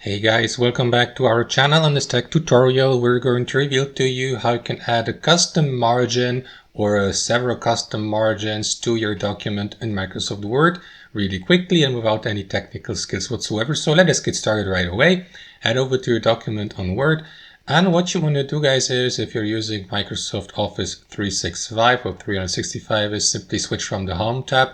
Hey guys, welcome back to our channel. In this tech tutorial, we're going to reveal to you how you can add a custom margin or several custom margins to your document in Microsoft Word really quickly and without any technical skills whatsoever. So let us get started right away. Head over to your document on Word. And what you want to do, guys, is if you're using Microsoft Office 365 or 365, is simply switch from the Home tab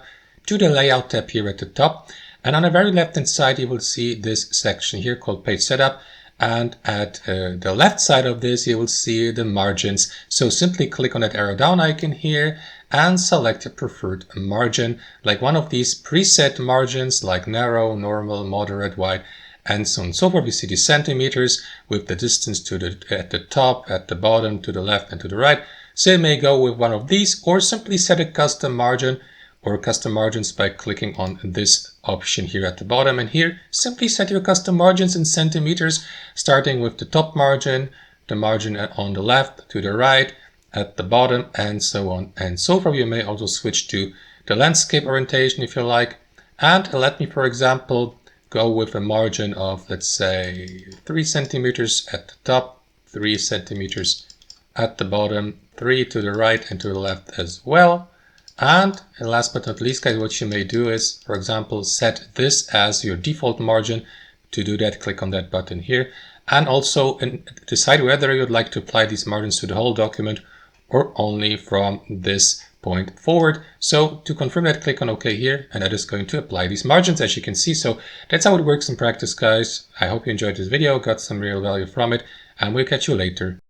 to the Layout tab here at the top. And on the very left hand side, you will see this section here called Page Setup. And at the left side of this, you will see the margins. So simply click on that arrow down icon here and select a preferred margin, like one of these preset margins like narrow, normal, moderate, wide, and so on and so forth. You see the centimeters with the distance to at the top, at the bottom, to the left, and to the right. So you may go with one of these or simply set a custom margin or custom margins by clicking on this option here at the bottom. And here, simply set your custom margins in centimeters, starting with the top margin, the margin on the left, to the right, at the bottom, and so on and so forth. You may also switch to the landscape orientation if you like. And let me, for example, go with a margin of, let's say, 3 centimeters at the top, 3 centimeters at the bottom, 3 to the right and to the left as well. And last but not least, guys, what you may do is, for example, set this as your default margin. To do that, click on that button here, and also decide whether you'd like to apply these margins to the whole document or only from this point forward. So to confirm that, click on OK here, and that is going to apply these margins, as you can see. So that's how it works in practice, guys. I hope you enjoyed this video, got some real value from it, and we'll catch you later.